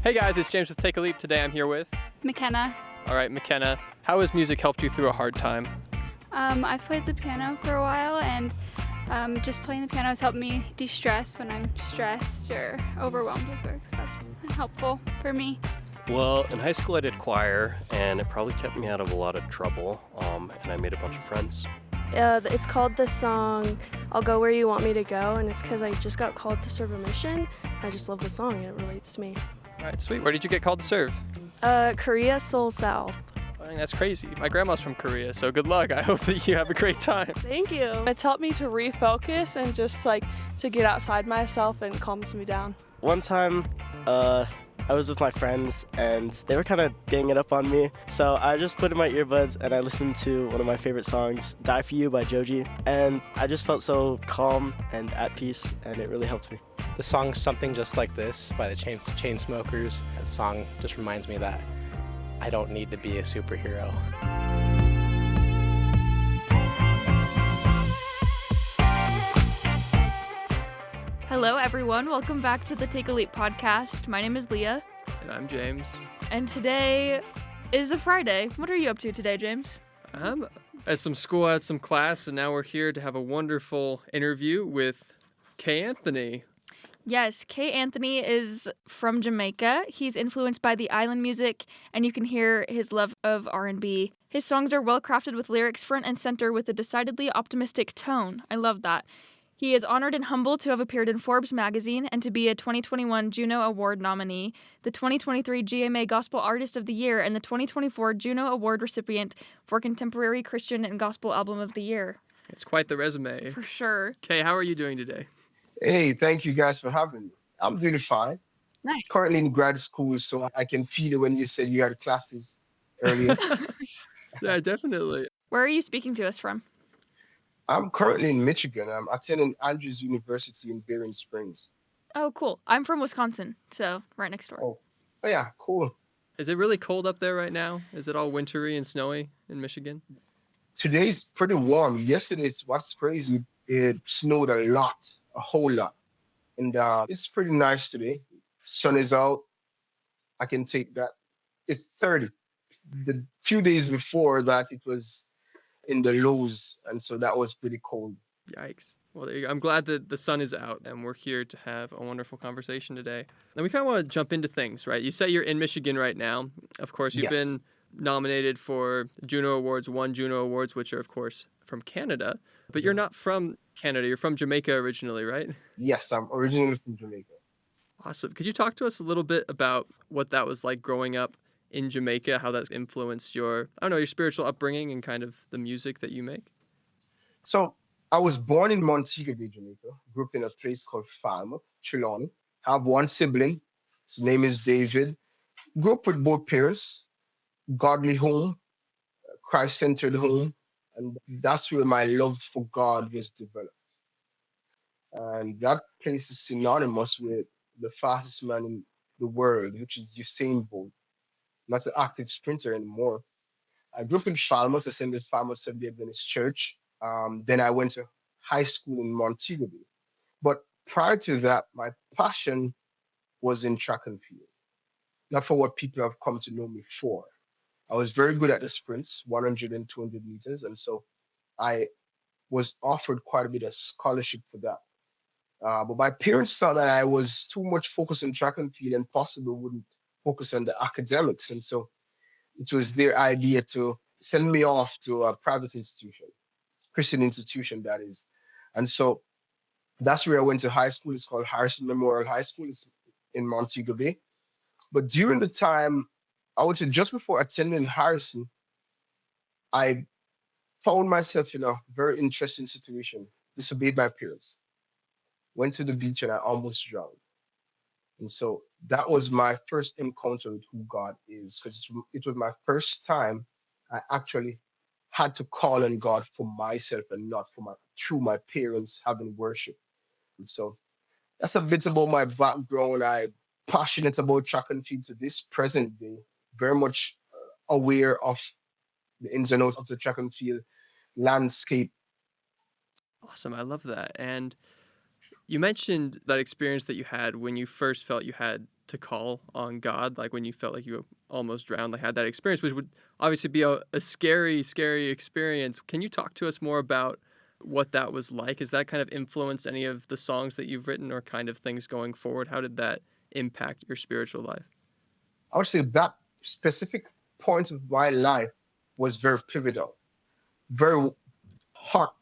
Hey guys, it's James with Take a Leap. Today I'm here with... McKenna. All right, McKenna, how has music helped you through a hard time? I've played the piano for a while, and just playing the piano has helped me de-stress when I'm stressed or overwhelmed with work, so that's been helpful for me. Well, in high school I did choir, and it probably kept me out of a lot of trouble, and I made a bunch of friends. It's called the song I'll Go Where You Want Me to Go, and it's because I just got called to serve a mission. I just love the song, and it relates to me. All right, sweet. Where did you get called to serve? Korea, Seoul, South. I think that's crazy. My grandma's from Korea, so good luck. I hope that you have a great time. Thank you. It's helped me to refocus and just to get outside myself, and calms me down. One time, I was with my friends and they were kind of ganging up on me. So I just put in my earbuds and I listened to one of my favorite songs, Die For You by Joji. And I just felt so calm and at peace, and it really helped me. The song Something Just Like This by the Chainsmokers. That song just reminds me that I don't need to be a superhero. Hello, everyone. Welcome back to the Take a Leap podcast. My name is Leah. And I'm James. And today is a Friday. What are you up to today, James? I'm at some school, at some class, and now we're here to have a wonderful interview with Kay Anthony. Yes, Kay Anthony is from Jamaica. He's influenced by the island music, and you can hear his love of R&B. His songs are well crafted with lyrics front and center with a decidedly optimistic tone. I love that. He is honored and humbled to have appeared in Forbes Magazine and to be a 2021 JUNO Award nominee, the 2023 GMA Gospel Artist of the Year, and the 2024 JUNO Award recipient for Contemporary Christian and Gospel Album of the Year. It's quite the resume. For sure. Kay, how are you doing today? Hey, thank you guys for having me. I'm doing fine. Nice. Currently in grad school, so I can feel it when you said you had classes earlier. Yeah, definitely. Where are you speaking to us from? I'm currently in Michigan. I'm attending Andrews University in Berrien Springs. Oh, cool. I'm from Wisconsin, so right next door. Oh yeah, cool. Is it really cold up there right now? Is it all wintry and snowy in Michigan? Today's pretty warm. Yesterday, what's crazy, it snowed a whole lot. And it's pretty nice today. Sun is out. I can take that. It's 30. The few days before that, it was in the lows, and so that was pretty cold. Yikes. Well, there you go. I'm glad that the sun is out and we're here to have a wonderful conversation today. And we kind of want to jump into things, right? You say you're in Michigan right now. Of course, you've been nominated for JUNO Awards, won JUNO Awards, which are, of course, from Canada. But you're not from Canada. You're from Jamaica originally, right? Yes, I'm originally from Jamaica. Awesome. Could you talk to us a little bit about what that was like growing up in Jamaica, how that's influenced your spiritual upbringing and kind of the music that you make? So I was born in Montego Bay, Jamaica. Grew up in a place called Falmouth, Trelawney. I have one sibling. His name is David. Grew up with both parents. Godly home, Christ-centered home. And that's where my love for God was developed. And that place is synonymous with the fastest man in the world, which is Usain Bolt. Not an active sprinter anymore. I grew up in Falmouth, attended Falmouth Seventh-day Adventist Church. Then I went to high school in Montego Bay. But prior to that, my passion was in track and field. Not for what people have come to know me for. I was very good at the sprints, 100 and 200 meters. And so I was offered quite a bit of scholarship for that. But my parents thought that I was too much focused on track and field and possibly wouldn't focus on the academics. And so it was their idea to send me off to a private institution, Christian institution, that is. And so that's where I went to high school. It's called Harrison Memorial High School. It's in Montego Bay. But during the time, I would say just before attending Harrison, I found myself in a very interesting situation. Disobeyed my parents. Went to the beach and I almost drowned. And so that was my first encounter with who God is, because it was my first time I actually had to call on God for myself and not through my parents having worship. And so that's a bit about my background. I'm passionate about track and field to this present day, very much aware of the ins and outs of the track and field landscape. Awesome. I love that. And You mentioned that experience that you had when you first felt you had to call on God, like when you felt like you almost drowned, like had that experience, which would obviously be a scary, scary experience. Can you talk to us more about what that was like? Has that kind of influenced any of the songs that you've written or kind of things going forward? How did that impact your spiritual life? I would say that specific point of my life was very pivotal, very hot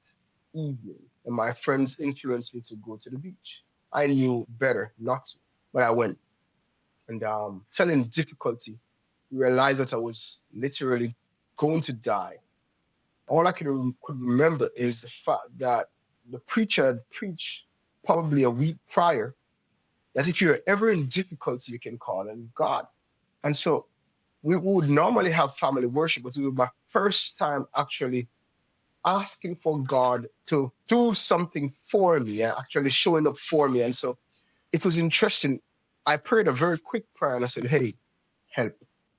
evening, and my friends influenced me to go to the beach. I knew better not to, but I went. And telling difficulty, realized that I was literally going to die. All I could remember is the fact that the preacher had preached probably a week prior that if you're ever in difficulty, you can call on God. And so we would normally have family worship, but it was my first time actually asking for God to do something for me and actually showing up for me. And so it was interesting. I prayed a very quick prayer and I said, hey, help.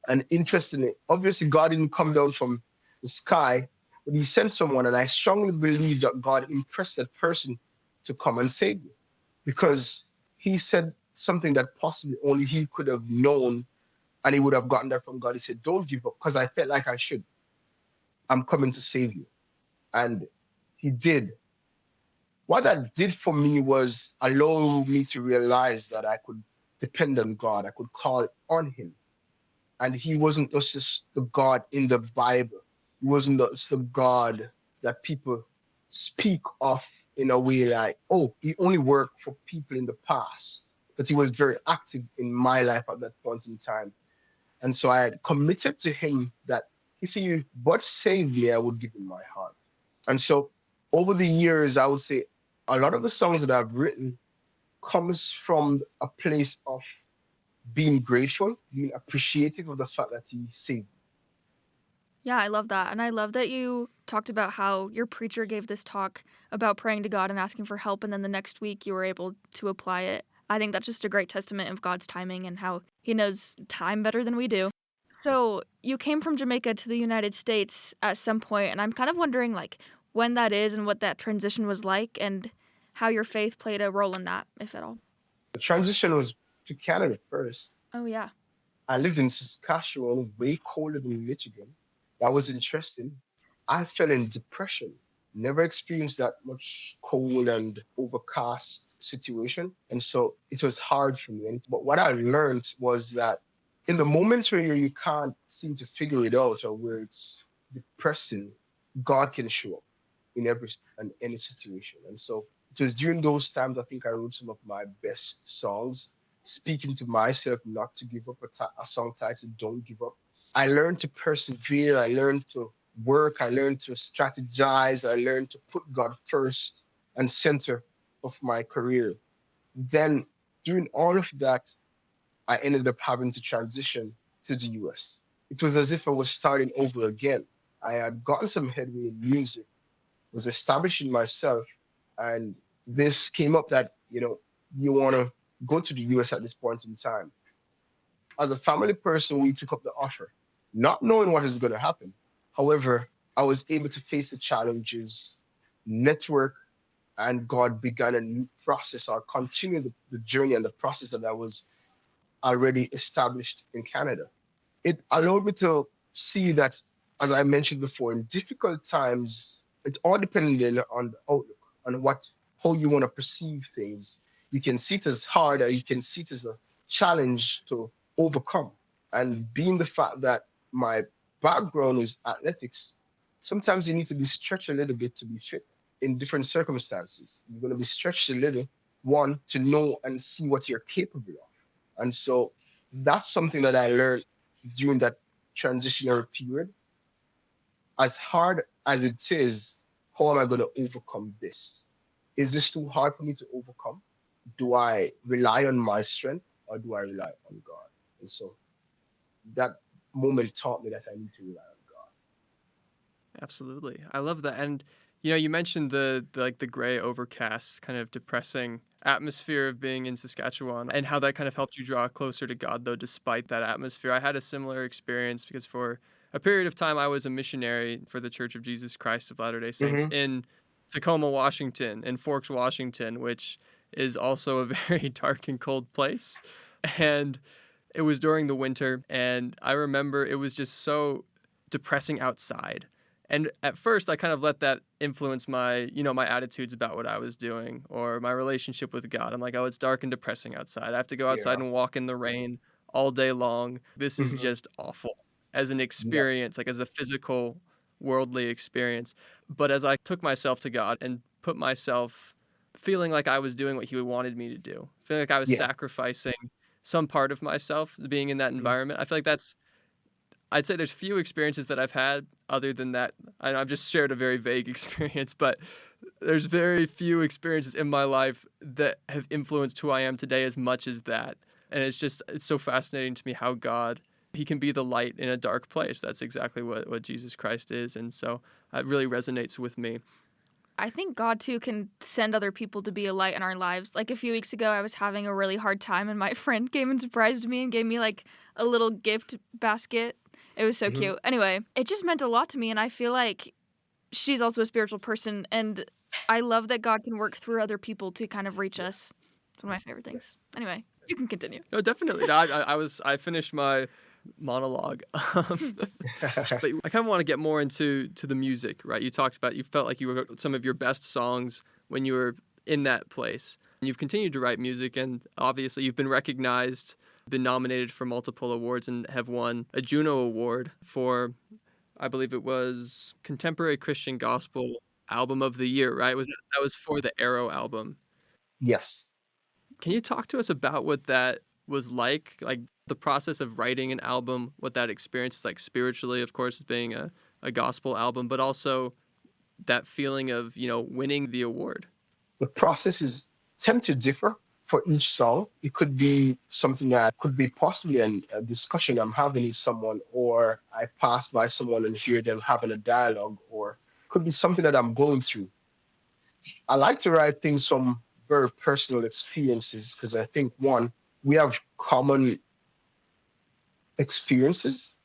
And interestingly, obviously, God didn't come down from the sky, but he sent someone. And I strongly believe that God impressed that person to come and save me because he said something that possibly only he could have known, and he would have gotten that from God. He said, don't give up, because I felt like I should. I'm coming to save you. And he did. What that did for me was allow me to realize that I could depend on God. I could call on him. And he wasn't just the God in the Bible. He wasn't just the God that people speak of in a way like, oh, he only worked for people in the past. But he was very active in my life at that point in time. And so I had committed to him that if he but saved me, I would give him my heart. And so over the years, I would say a lot of the songs that I've written comes from a place of being grateful, being appreciative of the fact that he saved me. Yeah, I love that. And I love that you talked about how your preacher gave this talk about praying to God and asking for help, and then the next week you were able to apply it. I think that's just a great testament of God's timing and how he knows time better than we do. So you came from Jamaica to the United States at some point, and I'm kind of wondering like when that is and what that transition was like and how your faith played a role in that, if at all. The transition was to Canada first. Oh, yeah. I lived in Saskatchewan, way colder than Michigan. That was interesting. I fell in depression. Never experienced that much cold and overcast situation. And so it was hard for me. But what I learned was that in the moments where you can't seem to figure it out or where it's depressing, God can show up in any situation. And so it was during those times I think I wrote some of my best songs, speaking to myself not to give up, a song titled Don't Give Up. I learned to persevere. I learned to work. I learned to strategize. I learned to put God first and center of my career. Then during all of that, I ended up having to transition to the US. It was as if I was starting over again. I had gotten some headway in music, was establishing myself, and this came up that, you want to go to the US at this point in time. As a family person, we took up the offer, not knowing what is going to happen. However, I was able to face the challenges, network, and God began a new process or continued the journey and the process that I was already established in Canada. It allowed me to see that, as I mentioned before, in difficult times, it all depended on the outlook, on how you want to perceive things. You can see it as hard, or you can see it as a challenge to overcome. And being the fact that my background is athletics, sometimes you need to be stretched a little bit to be fit in different circumstances. You're going to be stretched a little, one, to know and see what you're capable of. And so that's something that I learned during that transitionary period. As hard as it is, how am I going to overcome this? Is this too hard for me to overcome? Do I rely on my strength or do I rely on God? And so that moment taught me that I need to rely on God. Absolutely. I love that. And, you mentioned the gray, overcast, kind of depressing atmosphere of being in Saskatchewan and how that kind of helped you draw closer to God, though, despite that atmosphere. I had a similar experience because for a period of time, I was a missionary for the Church of Jesus Christ of Latter-day Saints in Tacoma, Washington, and Forks, Washington, which is also a very dark and cold place. And it was during the winter, and I remember it was just so depressing outside. And at first, I kind of let that influence my, my attitudes about what I was doing or my relationship with God. I'm like, oh, it's dark and depressing outside. I have to go outside and walk in the rain all day long. This is just awful as an experience, like as a physical, worldly experience. But as I took myself to God and put myself feeling like I was doing what he wanted me to do, feeling like I was sacrificing some part of myself being in that environment. I feel like I'd say there's few experiences that I've had other than that. I've just shared a very vague experience, but there's very few experiences in my life that have influenced who I am today as much as that. And it's so fascinating to me how God, he can be the light in a dark place. That's exactly what Jesus Christ is. And so it really resonates with me. I think God, too, can send other people to be a light in our lives. Like a few weeks ago, I was having a really hard time, and my friend came and surprised me and gave me like a little gift basket. It was so cute. Anyway, it just meant a lot to me, and I feel like she's also a spiritual person, and I love that God can work through other people to kind of reach us. It's one of my favorite things. Anyway, you can continue. No, definitely. I finished my monologue. But I kind of want to get more into the music, right? You talked about, you felt like you wrote some of your best songs when you were in that place. And you've continued to write music, and obviously you've been recognized, been nominated for multiple awards, and have won a JUNO Award for, I believe it was Contemporary Christian Gospel Album of the Year, right? That was for the Arrow album. Yes. Can you talk to us about what that was like the process of writing an album, what that experience is like spiritually, of course, as being a gospel album, but also that feeling of, winning the award? The processes tend to differ for each song. It could be something that could be possibly a discussion I'm having with someone, or I pass by someone and hear them having a dialogue, or it could be something that I'm going through. I like to write things from very personal experiences because I think, one, we have common experiences.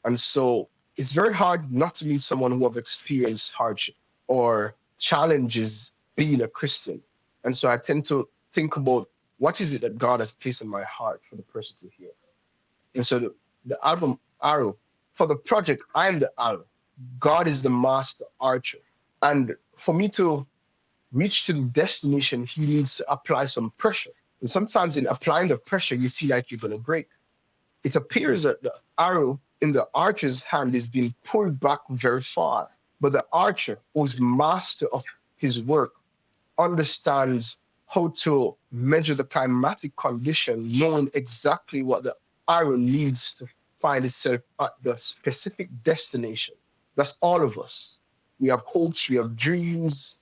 And so it's very hard not to meet someone who have experienced hardship or challenges being a Christian. And so I tend to think about what is it that God has placed in my heart for the person to hear. And so the album Arrow, for the project, I am the arrow. God is the master archer. And for me to reach to the destination, he needs to apply some pressure. And sometimes in applying the pressure, you feel like you're going to break. It appears that the arrow in the archer's hand is being pulled back very far. But the archer, who's master of his work, understands how to measure the climatic condition, knowing exactly what the arrow needs to find itself at the specific destination. That's all of us. We have hopes, we have dreams,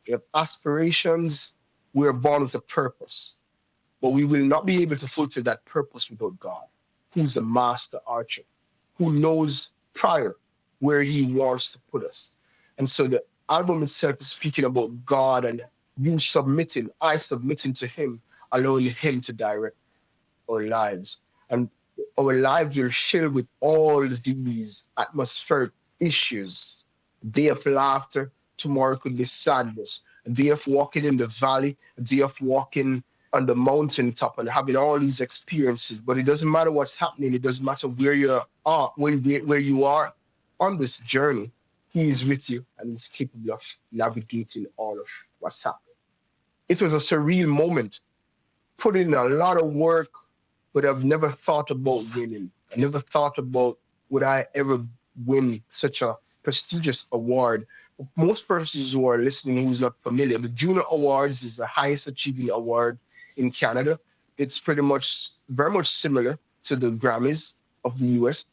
we have aspirations. We are born with a purpose. But we will not be able to fulfill that purpose without God, who's the master archer, who knows prior where he wants to put us. And so the album itself is speaking about God and you submitting, I submitting to him, allowing him to direct our lives. And our lives are filled with all these atmospheric issues. A day of laughter, tomorrow could be sadness. A day of walking in the valley, a day of walking on the mountaintop and having all these experiences. But it doesn't matter what's happening. It doesn't matter where you are, where you are on this journey. He is with you and he's capable of navigating all of what's happening. It was a surreal moment. Put in a lot of work, but I've never thought about winning. I never thought about would I ever win such a prestigious award. Most persons who are listening who's not familiar, the JUNO Awards is the highest achieving award in Canada. It's pretty much very much similar to the Grammys of the US.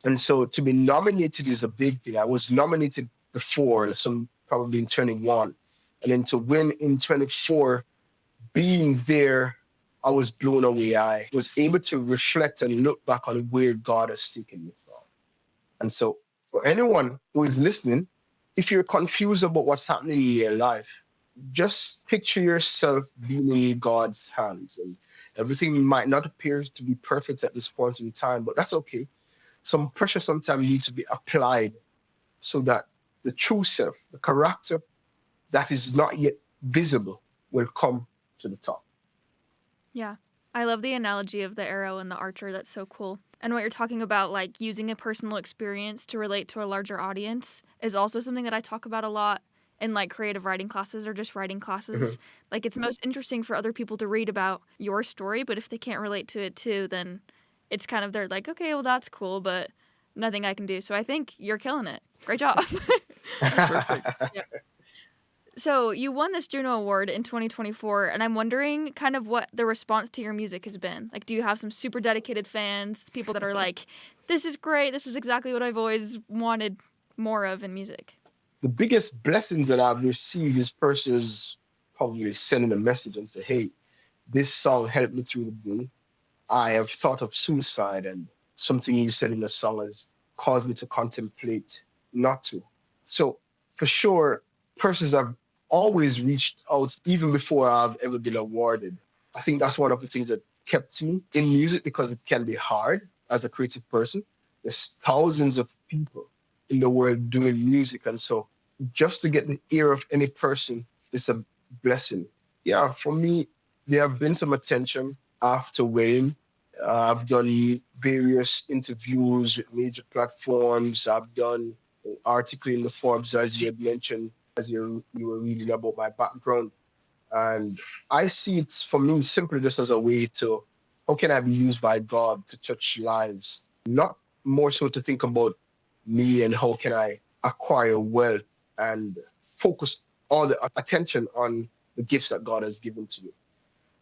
And so to be nominated is a big thing. I was nominated before, some probably in 21. And then to win in 24, being there, I was blown away. I was able to reflect and look back on where God has taken me from. And so for anyone who is listening, if you're confused about what's happening in your life, just picture yourself being in God's hands. And everything might not appear to be perfect at this point in time, but that's okay. Some pressure sometimes needs to be applied so that the true self, the character that is not yet visible, will come to the top. Yeah. I love the analogy of the arrow and the archer. That's so cool. And what you're talking about, like using a personal experience to relate to a larger audience, is also something that I talk about a lot in like creative writing classes or just writing classes. Like it's most interesting for other people to read about your story, but if they can't relate to it too, then it's kind of they're like, okay, well that's cool, but nothing I can do. So I think you're killing it. Great job. That's perfect. Yeah. So you won this JUNO Award in 2024, and I'm wondering kind of what the response to your music has been. Like, do you have some super dedicated fans, people that are like, this is great, this is exactly what I've always wanted more of in music? The biggest blessings that I've received is persons probably sending a message and say, hey, this song helped me through the day. I have thought of suicide, and something you said in the song has caused me to contemplate not to. So for sure, persons have always reached out even before I've ever been awarded. I think that's one of the things that kept me in music, because it can be hard as a creative person. There's thousands of people in the world doing music, and so just to get the ear of any person is a blessing. Yeah, for me, there have been some attention after winning. I've done various interviews with major platforms. I've done an article in the Forbes, as you had mentioned, as you were reading about my background. And I see it, for me, simply just as a way to, how can I be used by God to touch lives? Not more so to think about me and how can I acquire wealth and focus all the attention on the gifts that God has given to me.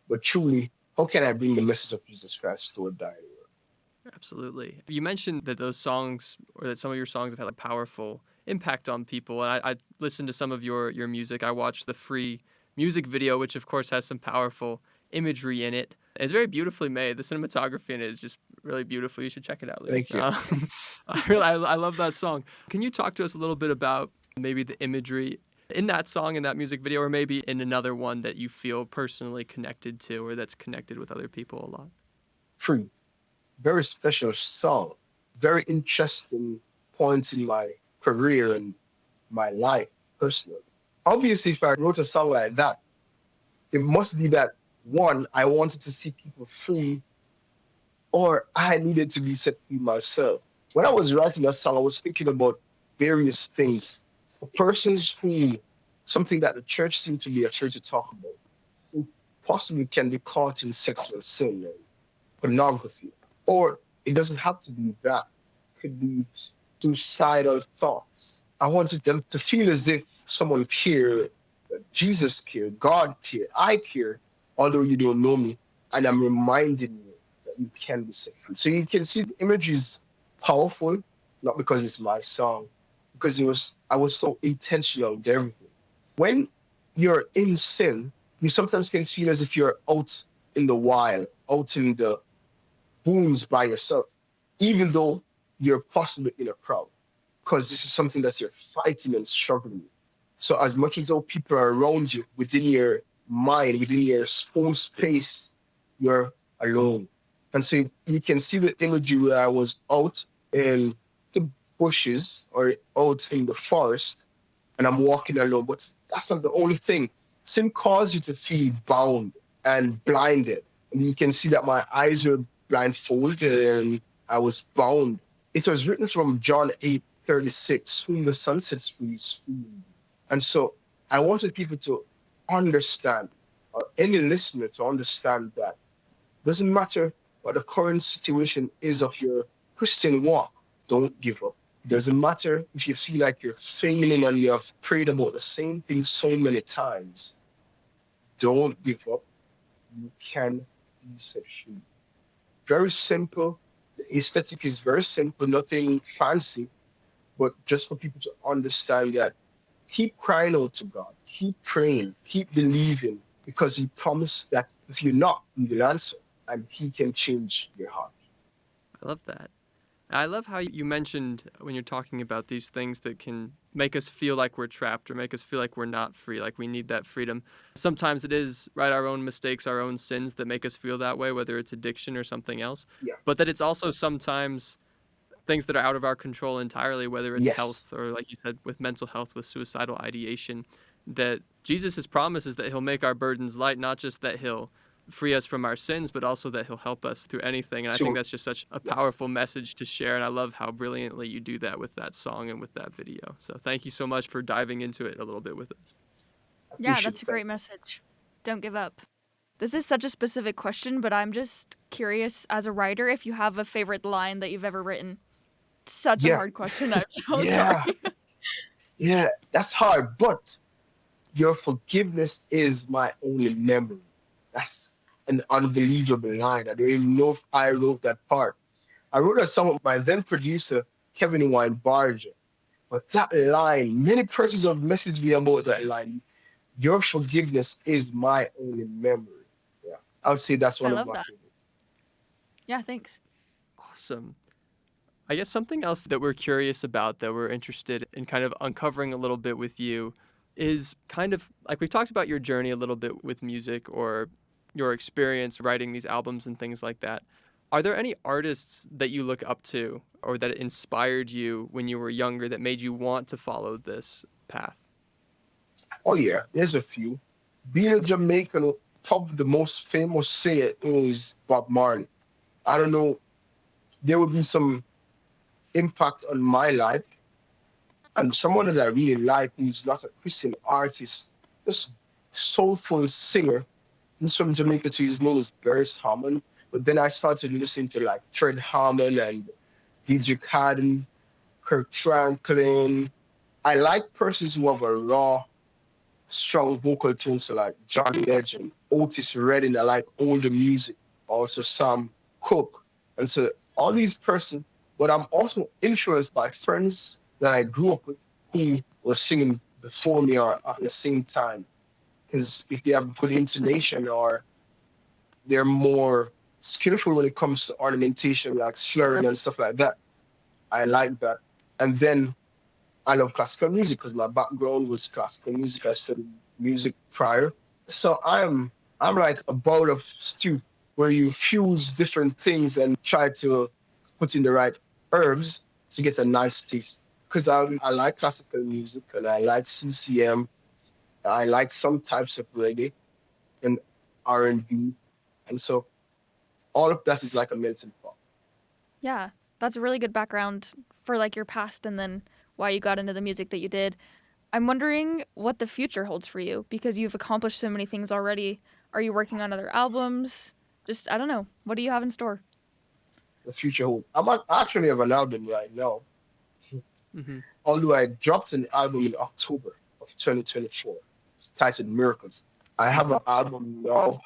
But truly, how can I bring the message of Jesus Christ to a dying world? Absolutely. You mentioned that those songs, or that some of your songs have had a powerful impact on people. And I listened to some of your music. I watched the free music video, which of course has some powerful imagery in it. It's very beautifully made. The cinematography in it is just really beautiful. You should check it out, Luke. Thank you. I love that song. Can you talk to us a little bit about maybe the imagery in that song, in that music video, or maybe in another one that you feel personally connected to, or that's connected with other people a lot? Free. Very special song. Very interesting point in my career and my life personally. Obviously, if I wrote a song like that, it must be that, one, I wanted to see people free, or I needed to be set free myself. When I was writing that song, I was thinking about various things. For persons who, something that the church seemed to be afraid to talk about, who possibly can be caught in sexual sin and pornography. Or it doesn't have to be that. It could be suicidal thoughts. I wanted them to feel as if someone cared, that Jesus cared, God cared, I care, although you don't know me. And I'm reminding you that you can be set free. So you can see the image is powerful, not because it's my song, because I was so intentional with everything. When you're in sin, you sometimes can feel as if you're out in the wild, out in the boons by yourself, even though you're possibly in a crowd, because this is something that you're fighting and struggling with. So as much as though people are around you, within your mind, within your own space, you're alone. And so you can see the imagery where I was out in the bushes or out in the forest, and I'm walking alone, but that's not the only thing. Sin caused you to feel bound and blinded. And you can see that my eyes were blindfolded and I was bound. It was written from John 8:36, whom the Son sets free is free. And so I wanted people to understand, or any listener to understand, that it doesn't matter what the current situation is of your Christian walk, don't give up. It doesn't matter if you feel like you're failing and you have prayed about the same thing so many times. Don't give up. You can be set free. Very simple. The aesthetic is very simple, nothing fancy, but just for people to understand that keep crying out to God, keep praying, keep believing, because He promised that if you knock, He will answer, and He can change your heart. I love that. I love how you mentioned when you're talking about these things that can make us feel like we're trapped or make us feel like we're not free, like we need that freedom. Sometimes it is, right, our own mistakes, our own sins that make us feel that way, whether it's addiction or something else. Yeah. But that it's also sometimes things that are out of our control entirely, whether it's Yes. health or, like you said, with mental health, with suicidal ideation, that Jesus' promise is that he'll make our burdens light, not just that he'll free us from our sins, but also that he'll help us through anything. And I think that's just such a powerful message to share. And I love how brilliantly you do that with that song and with that video. So thank you so much for diving into it a little bit with us. Yeah, that's a great message. Don't give up. This is such a specific question, but I'm just curious as a writer if you have a favorite line that you've ever written. It's such a hard question. I'm so sorry. Yeah, that's hard. But your forgiveness is my only memory. That's an unbelievable line. I don't even know if I wrote that part. I wrote a song with my then producer, Kevin Wine Barger. But that line, many persons have messaged me about that line. Your forgiveness is my only memory. Yeah, I would say that's one of my favorites. Yeah, thanks. Awesome. I guess something else that we're curious about, that we're interested in kind of uncovering a little bit with you, is kind of like we've talked about your journey a little bit with music or your experience writing these albums and things like that. Are there any artists that you look up to or that inspired you when you were younger that made you want to follow this path? Oh yeah, there's a few. Being a Jamaican, probably the most famous singer is Bob Marley. I don't know, there would be some impact on my life. And someone that I really like who's not a Christian artist, just soulful singer. He's from Jamaica too. His name is Burris Harmon. But then I started listening to like Fred Harmon and DJ Khaden, Kirk Franklin. I like persons who have a raw, strong vocal tone, so like John Legend, Otis Redding. I like older music, also Sam Cooke. And so all these persons, but I'm also influenced by friends that I grew up with who were singing before me or at the same time. Because if they have good intonation or they're more skillful when it comes to ornamentation, like slurring and stuff like that, I like that. And then I love classical music because my background was classical music. I studied music prior. So I'm like a bowl of stew where you fuse different things and try to put in the right herbs to get a nice taste. Because I like classical music and I like CCM. I like some types of reggae and R&B. And so all of that is like a melting pot. Yeah, that's a really good background for like your past and then why you got into the music that you did. I'm wondering what the future holds for you because you've accomplished so many things already. Are you working on other albums? Just, I don't know. What do you have in store? The future holds. I actually have an album right now. Mm-hmm. Although I dropped an album in October of 2024 titled Miracles. I have an album now.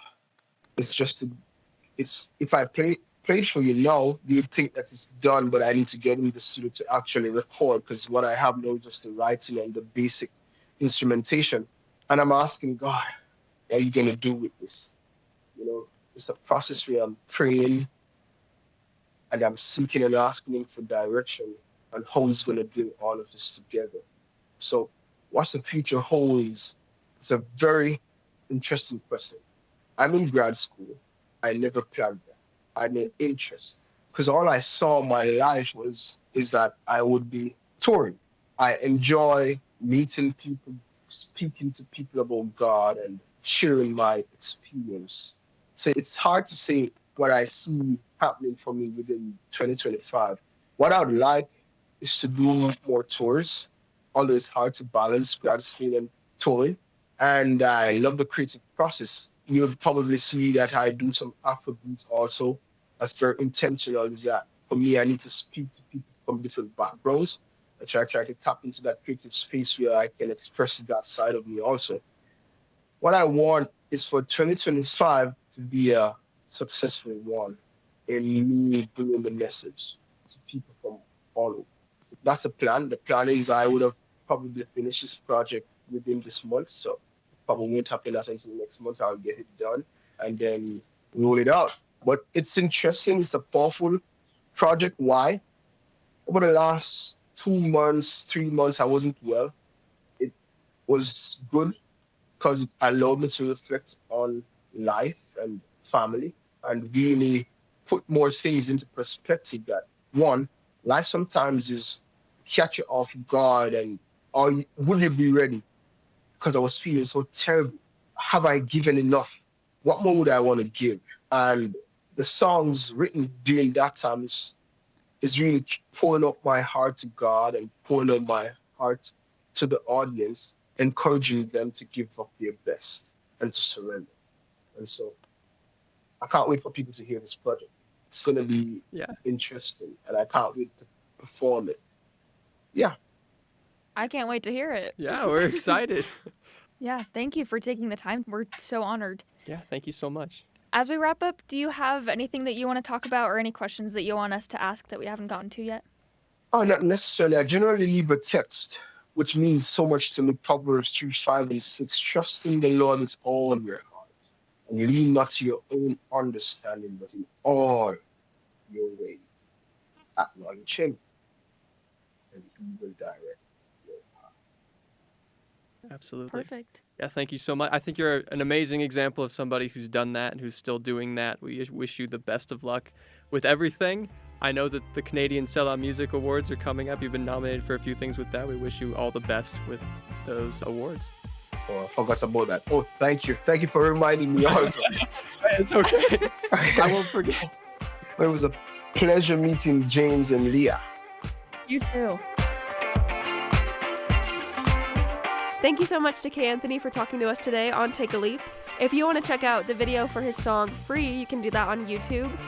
It's if I play it for you now, you'd think that it's done, but I need to get in the studio to actually record because what I have now is just the writing and the basic instrumentation. And I'm asking God, what are you gonna do with this? You know, it's a process where I'm praying and I'm seeking and asking him for direction and how he's gonna do all of this together. So what the future holds is a very interesting question. I'm in grad school. I never planned that. I had an interest because all I saw in my life is that I would be touring. I enjoy meeting people, speaking to people about God and sharing my experience. So it's hard to say what I see happening for me within 2025. What I would like is to do more tours, although it's hard to balance grad school and touring. And I love the creative process. You'll probably see that I do some Afrobeats also. That's very intentional. Is that for me, I need to speak to people from different backgrounds and try to tap into that creative space where I can express that side of me also. What I want is for 2025 to be a successful one in me bringing the message to people from all over. So that's the plan. The plan is I would have probably finished this project within this month. So probably won't happen until next month. I'll get it done and then roll it out. But it's interesting. It's a powerful project. Why? Over the last 2 months, 3 months, I wasn't well. It was good because it allowed me to reflect on life and family and really put more things into perspective that, one, life sometimes is catch you off guard and will you be ready? because I was feeling so terrible. Have I given enough? What more would I want to give? And the songs written during that time is really pouring up my heart to God and pouring up my heart to the audience, encouraging them to give up their best and to surrender. And so I can't wait for people to hear this project. It's going to be interesting, and I can't wait to perform it. Yeah. I can't wait to hear it. Yeah, we're excited. Yeah, thank you for taking the time. We're so honored. Yeah, thank you so much. As we wrap up, do you have anything that you want to talk about or any questions that you want us to ask that we haven't gotten to yet? Oh, not necessarily. I generally leave a text, which means so much to me. Proverbs 3:5-6. Trust in the Lord with all of your heart, and lean not to your own understanding, but in all your ways acknowledge Him, and He will direct your path. Absolutely. Perfect. Yeah, thank you so much. I think you're an amazing example of somebody who's done that and who's still doing that. We wish you the best of luck with everything. I know that the Canadian Sellout Music Awards are coming up. You've been nominated for a few things with that. We wish you all the best with those awards. Oh, I forgot about that. Oh, thank you. Thank you for reminding me also. It's okay. I won't forget. It was a pleasure meeting James and Leah. You too. Thank you so much to K. Anthony for talking to us today on Take a Leap. If you want to check out the video for his song Free, you can do that on YouTube,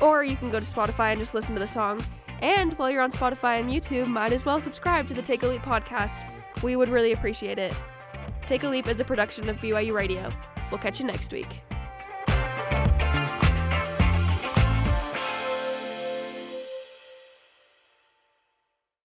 or you can go to Spotify and just listen to the song. And while you're on Spotify and YouTube, might as well subscribe to the Take a Leap podcast. We would really appreciate it. Take a Leap is a production of BYU Radio. We'll catch you next week.